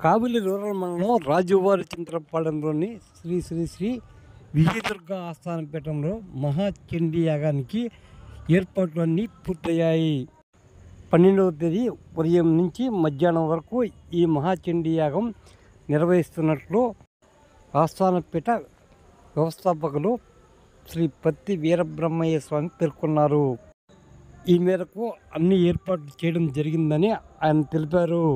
కావిలి rural మండలం రాజువారి చింతలపాలెంలోని శ్రీ శ్రీ శ్రీ విజయదుర్గ ఆస్థాన పీఠంలో మహాచండీ యాగానికి ఏర్పాట్లన్నీ పూర్తయ్యాయి. 12వ తేదీ ఉదయం నుంచి మధ్యాహ్నం వరకు ఈ మహాచండీ యాగం నిర్వహిస్తున్నట్లు ఆస్థాన పీఠ వ్యవస్థాపకులు శ్రీ పత్తి వీరబ్రహ్మయ్య స్వామి పేర్కొన్నారు. ఈ మేరకు అన్ని ఏర్పాట్లు చేయడం జరిగిందని ఆయన తెలిపారు.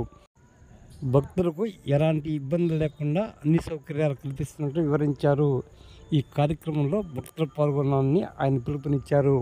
భక్తులకు ఎలాంటి ఇబ్బంది లేకుండా అన్ని సౌకర్యాలు కల్పిస్తున్నట్టు వివరించారు. ఈ కార్యక్రమంలో భక్తులు పాల్గొనాలని ఆయన పిలుపునిచ్చారు.